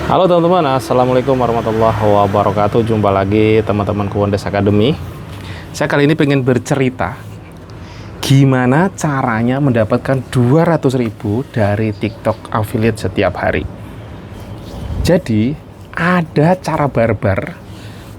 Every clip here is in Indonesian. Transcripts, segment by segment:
Halo teman-teman, Assalamualaikum warahmatullahi wabarakatuh. Jumpa lagi teman-teman Kuondes Academy. Saya kali ini pengen bercerita gimana caranya mendapatkan 200.000 dari TikTok affiliate setiap hari. Jadi ada cara barbar,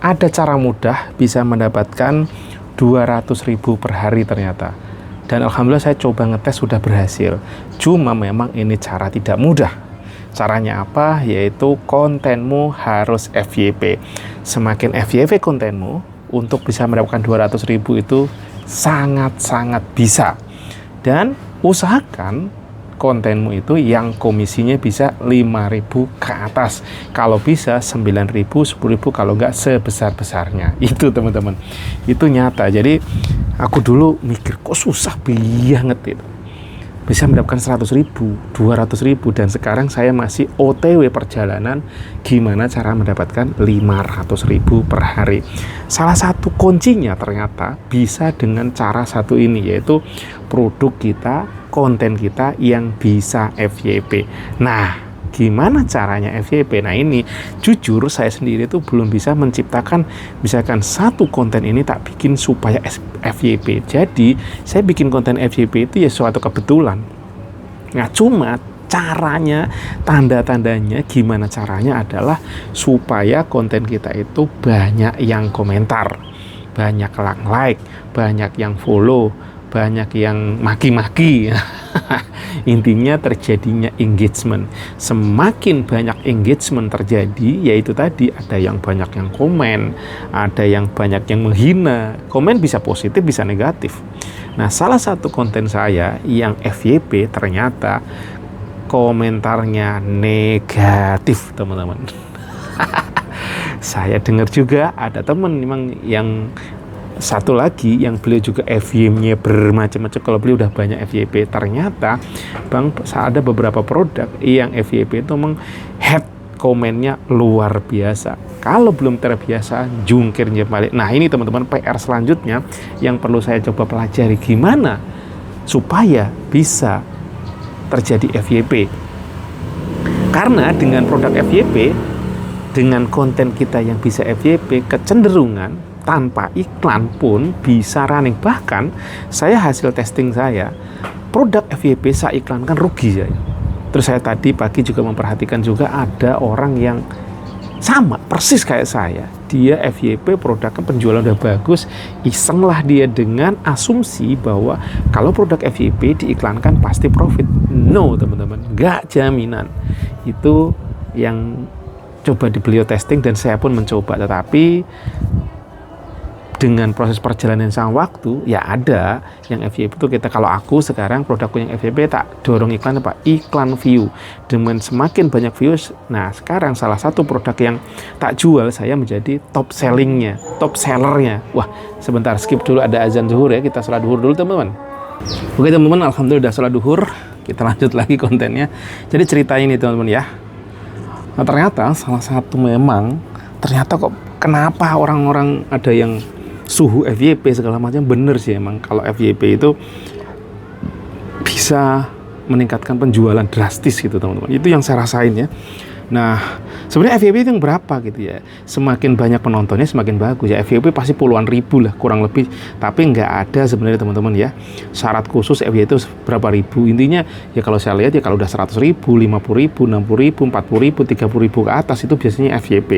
ada cara mudah bisa mendapatkan 200.000 per hari ternyata. Dan alhamdulillah saya coba ngetes sudah berhasil. Cuma memang ini cara tidak mudah. Caranya apa? Yaitu kontenmu harus FYP. Semakin FYP kontenmu, untuk bisa mendapatkan 200.000 itu sangat-sangat bisa. Dan usahakan kontenmu itu yang komisinya bisa 5.000 ke atas. Kalau bisa 9.000, 10.000, kalau enggak sebesar-besarnya. Itu teman-teman. Itu nyata. Jadi aku dulu mikir kok susah banget itu. Bisa mendapatkan 100.000, 200.000, dan sekarang saya masih OTW perjalanan gimana cara mendapatkan 500.000 per hari. Salah satu kuncinya ternyata bisa dengan cara satu ini, yaitu produk kita, konten kita yang bisa FYP. Nah, gimana caranya FYP? Nah ini jujur saya sendiri tuh belum bisa menciptakan misalkan satu konten ini tak bikin supaya FYP. Jadi saya bikin konten FYP itu ya suatu kebetulan. Nah cuma caranya, tanda-tandanya gimana caranya adalah supaya konten kita itu banyak yang komentar, banyak yang like, banyak yang follow, banyak yang maki-maki. Intinya terjadinya engagement. Semakin banyak engagement terjadi, yaitu tadi ada yang banyak yang komen, ada yang banyak yang menghina. Komen bisa positif, bisa negatif. Nah, salah satu konten saya yang FYP ternyata komentarnya negatif, teman-teman. Saya dengar juga ada teman memang yang satu lagi yang beliau juga FYP-nya bermacam-macam. Kalau beliau udah banyak FYP, ternyata Bang ada beberapa produk yang FYP itu memang head komennya luar biasa. Kalau belum terbiasa, jungkirnya balik. Nah ini teman-teman PR selanjutnya yang perlu saya coba pelajari, gimana supaya bisa terjadi FYP. Karena dengan produk FYP, dengan konten kita yang bisa FYP, kecenderungan tanpa iklan pun bisa running. Bahkan saya hasil testing saya, produk FYP saya iklankan rugi saya. Terus saya tadi pagi juga memperhatikan juga ada orang yang sama persis kayak saya, dia FYP produknya penjualan udah bagus, isenglah dia dengan asumsi bahwa kalau produk FYP diiklankan pasti profit. No teman-teman, nggak jaminan. Itu yang coba di beliau testing dan saya pun mencoba, tetapi dengan proses perjalanan sang waktu, ya ada yang FYP itu kita, kalau aku sekarang produkku yang FYP tak dorong iklan apa? Iklan view. Dengan semakin banyak views, nah sekarang salah satu produk yang tak jual saya menjadi top sellingnya, top sellernya. Wah, sebentar skip dulu, ada azan zuhur ya, kita sholat zuhur dulu teman-teman. Oke teman-teman, alhamdulillah sholat zuhur, kita lanjut lagi kontennya. Jadi cerita ini teman-teman ya. Nah ternyata salah satu memang, ternyata kok kenapa orang-orang ada yang suhu FYP segala macam, bener sih emang kalau FYP itu bisa meningkatkan penjualan drastis gitu teman-teman. Itu yang saya rasain ya. Nah sebenarnya FYP itu yang berapa gitu ya, semakin banyak penontonnya semakin bagus ya. FYP pasti puluhan ribu lah kurang lebih, tapi nggak ada sebenarnya teman-teman ya syarat khusus FYP itu berapa ribu. Intinya ya kalau saya lihat ya kalau udah 100.000, 50.000, 60.000, 40.000, 30.000 ke atas itu biasanya FYP.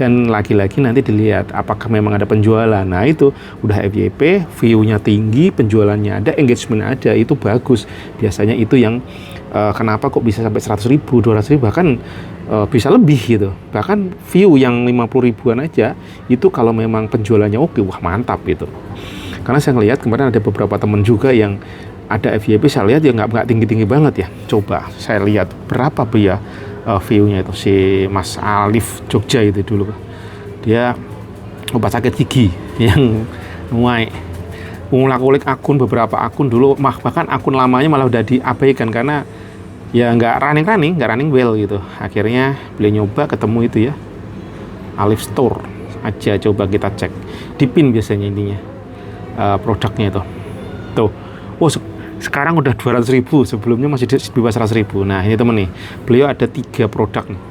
Dan lagi-lagi nanti dilihat apakah memang ada penjualan. Nah itu udah FYP, view-nya tinggi, penjualannya ada, engagement ada, itu bagus. Biasanya itu yang kenapa kok bisa sampai 100.000, 200.000, bahkan bisa lebih gitu. Bahkan view yang 50.000-an aja itu kalau memang penjualannya oke, wah mantap gitu. Karena saya ngelihat kemarin ada beberapa teman juga yang ada FYP, saya lihat ya nggak tinggi-tinggi banget ya. Coba saya lihat berapa ya view-nya itu. Si Mas Alif Jogja itu dulu, dia obat sakit gigi yang nuai, ngulik akun, beberapa akun dulu, bahkan akun lamanya malah udah diabaikan karena ya nggak running well gitu. Akhirnya beliau nyoba ketemu itu ya, Alif Store aja, coba kita cek di pin biasanya intinya produknya itu tuh. Oh sekarang udah 200.000, sebelumnya masih di bawah 100.000. Nah ini temen nih, beliau ada 3 produk nih.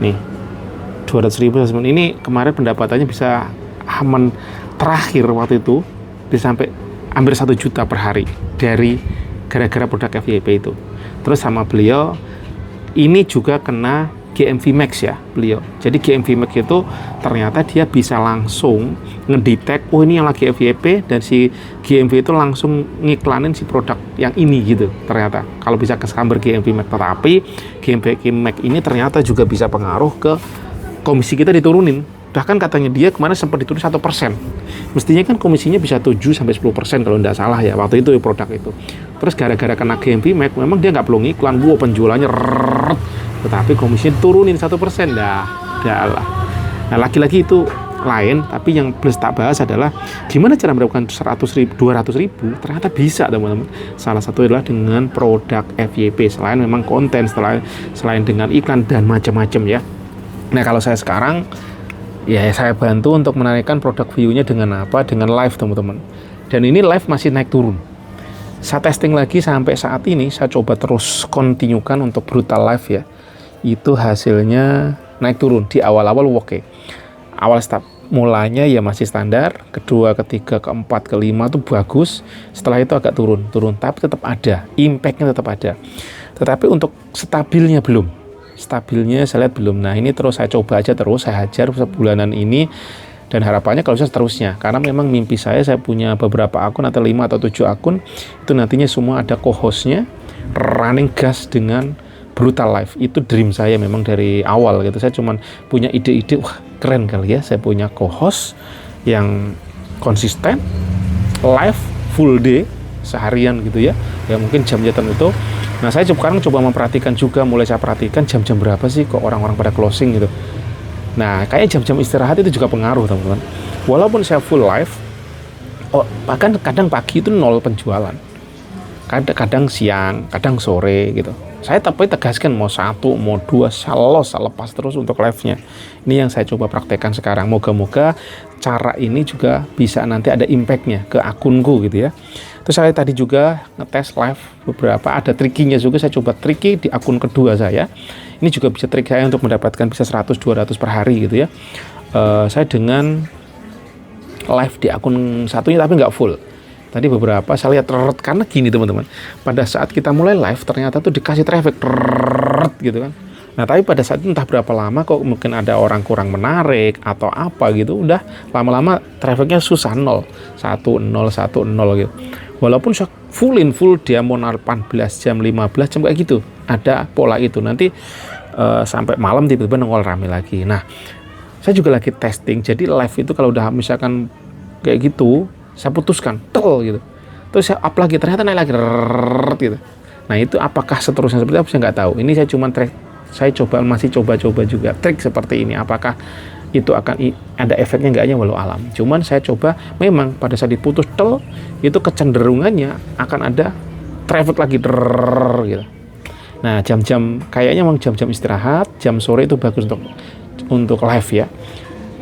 nih 200.000 ini kemarin pendapatannya bisa aman, terakhir waktu itu bisa sampai hampir 1 juta per hari dari gara-gara produk FYP itu. Terus sama beliau ini juga kena GMV Max ya beliau. Jadi GMV Max itu ternyata dia bisa langsung ngedetect, oh ini yang lagi FYP, dan si GMV itu langsung ngiklanin si produk yang ini gitu. Ternyata kalau bisa kesambar GMV Max, tetapi GMV Max ini ternyata juga bisa pengaruh ke komisi kita diturunin. Bahkan katanya dia kemarin sempat diturun 1%. Mestinya kan komisinya bisa 7-10% kalau tidak salah ya waktu itu produk itu. Terus gara-gara kena GMV Max memang dia nggak perlu ngiklan, penjualannya rrrr, tetapi komisinya turunin 1%. Dah lah. Nah lagi-lagi itu lain, tapi yang plus tak bahas adalah gimana cara mendapatkan 100.000, 200.000. Ternyata bisa teman-teman. Salah satu adalah dengan produk FYP, selain memang konten, selain dengan iklan dan macam-macam ya. Nah kalau saya sekarang ya saya bantu untuk menarikkan produk view-nya dengan apa? Dengan live teman-teman. Dan ini live masih naik turun. Saya testing lagi sampai saat ini, saya coba terus kontinukan untuk brutal live ya. Itu hasilnya naik turun di awal-awal oke. Awal start mulanya ya masih standar, kedua, ketiga, keempat, kelima tuh bagus. Setelah itu agak turun, tapi tetap ada, impact-nya tetap ada. Tetapi untuk stabilnya belum. Stabilnya saya lihat belum. Nah ini terus saya coba aja, terus saya hajar sebulanan ini, dan harapannya kalau bisa seterusnya, karena memang mimpi saya punya beberapa akun atau 5 atau 7 akun itu nantinya semua ada co-hostnya, running gas dengan brutal live. Itu dream saya memang dari awal gitu. Saya cuman punya ide-ide, wah keren kali ya saya punya co-host yang konsisten live full day seharian gitu ya, ya mungkin jam-jam tertentu. Nah saya sekarang coba memperhatikan juga, mulai saya perhatikan jam-jam berapa sih kok orang-orang pada closing gitu. Nah kayak jam-jam istirahat itu juga pengaruh teman-teman. Walaupun saya full live, bahkan kadang pagi itu 0 penjualan, kadang siang, kadang sore gitu. Saya tapi tegaskan mau 1, mau 2, saya lepas terus untuk live-nya. Ini yang saya coba praktekkan sekarang. Moga-moga cara ini juga bisa nanti ada impact-nya ke akunku gitu ya. Terus saya tadi juga ngetes live beberapa, ada triknya juga, saya coba triki di akun kedua saya. Ini juga bisa trik saya untuk mendapatkan bisa 100-200 per hari gitu ya. Saya dengan live di akun satunya tapi nggak full. Tadi beberapa saya lihat karena gini teman-teman, pada saat kita mulai live ternyata tuh dikasih traffic gitu kan. Nah tapi pada saat itu entah berapa lama kok mungkin ada orang kurang menarik atau apa gitu, udah lama-lama trafficnya susah 0 gitu. Walaupun full dia mau 18 jam 15 jam kayak gitu, ada pola itu nanti sampai malam tiba-tiba nongol rame lagi. Nah saya juga lagi testing, jadi live itu kalau udah misalkan kayak gitu saya putuskan gitu, terus saya up lagi ternyata naik lagi gitu. Nah itu apakah seterusnya seperti apa saya nggak tahu. Ini saya cuma saya masih coba juga trik seperti ini, apakah itu akan ada efeknya enggaknya walau alam. Cuman saya coba memang pada saat diputus itu kecenderungannya akan ada traffic lagi gitu. Nah jam-jam kayaknya memang jam-jam istirahat, jam sore itu bagus untuk live ya.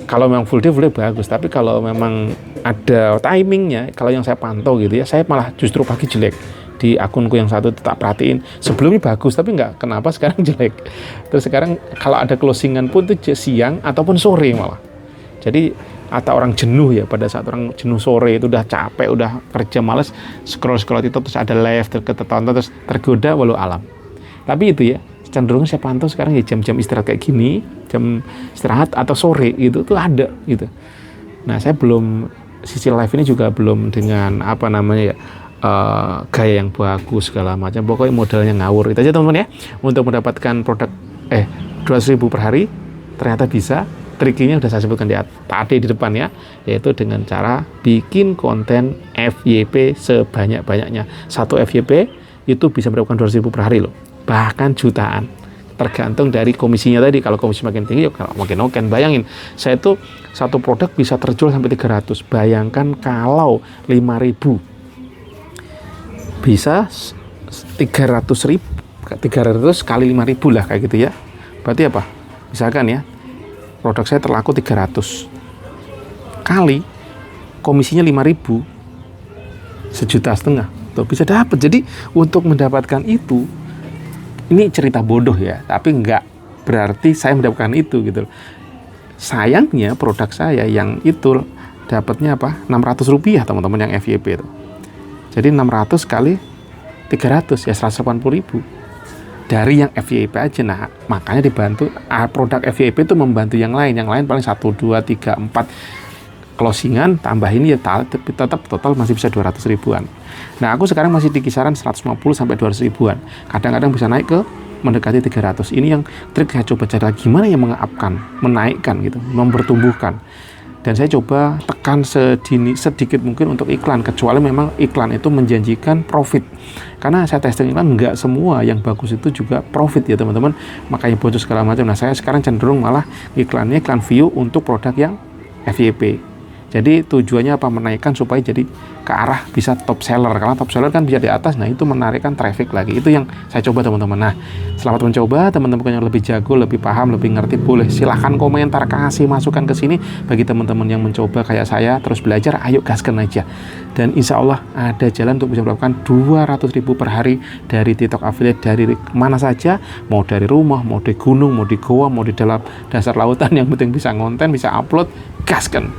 Kalau memang full day bagus, tapi kalau memang ada timingnya, kalau yang saya pantau gitu ya, saya malah justru pagi jelek. Di akunku yang satu tetap perhatiin, sebelumnya bagus tapi nggak, kenapa sekarang jelek. Terus sekarang kalau ada closingan pun itu siang ataupun sore malah. Jadi atau orang jenuh ya, pada saat orang jenuh sore itu udah capek, udah kerja males, scroll itu terus ada live tertonton terus tergoda walau alam. Tapi itu ya cenderung saya pantau sekarang ya jam-jam istirahat kayak gini, jam istirahat atau sore itu tuh ada gitu. Nah saya belum, sisi live ini juga belum dengan apa namanya ya, gaya yang bagus segala macam, pokoknya modalnya ngawur. Itu aja teman-teman ya, untuk mendapatkan produk 200.000 per hari ternyata bisa. Triknya udah saya sebutkan tadi di depan ya, yaitu dengan cara bikin konten FYP sebanyak-banyaknya. Satu FYP itu bisa mendapatkan 200.000 per hari loh, bahkan jutaan, tergantung dari komisinya tadi. Kalau komisi makin tinggi ya makin oke. Bayangin saya itu satu produk bisa terjual sampai 300, bayangkan kalau 5.000 bisa 300.000 kali 5.000 lah kayak gitu ya. Berarti apa? Misalkan ya produk saya terlaku 300 kali komisinya 5.000, 1,5 juta tuh bisa dapat. Jadi untuk mendapatkan itu, ini cerita bodoh ya, tapi nggak berarti saya mendapatkan itu gitu. Sayangnya produk saya yang itu dapatnya apa? 600 rupiah teman-teman yang FYP itu. Jadi 600 kali 300 ya 180.000 dari yang FYP aja. Nah makanya dibantu produk FYP itu membantu yang lain paling 1, 2, 3, 4 closingan tambah ini ya tetap total masih bisa 200 ribuan. Nah aku sekarang masih di kisaran 150 sampai 200 ribuan, kadang-kadang bisa naik ke mendekati 300. Ini yang trik saya coba cari lagi, gimana yang menaikkan gitu, mempertumbuhkan. Dan saya coba tekan sedikit mungkin untuk iklan, kecuali memang iklan itu menjanjikan profit. Karena saya testing iklan, nggak semua yang bagus itu juga profit ya teman-teman. Makanya bocor segala macam. Nah saya sekarang cenderung malah iklan view untuk produk yang FYP. Jadi tujuannya apa? Menaikkan supaya jadi ke arah bisa top seller. Karena top seller kan bisa di atas, nah itu menarikkan traffic lagi. Itu yang saya coba teman-teman. Nah, selamat mencoba. Teman-teman yang lebih jago, lebih paham, lebih ngerti, boleh silahkan komentar, kasih masukan ke sini. Bagi teman-teman yang mencoba kayak saya, terus belajar, ayo gaskan aja. Dan insya Allah ada jalan untuk bisa melakukan 200.000 per hari dari TikTok affiliate, dari mana saja, mau dari rumah, mau di gunung, mau di goa, mau di dalam dasar lautan, yang penting bisa ngonten, bisa upload, gaskan.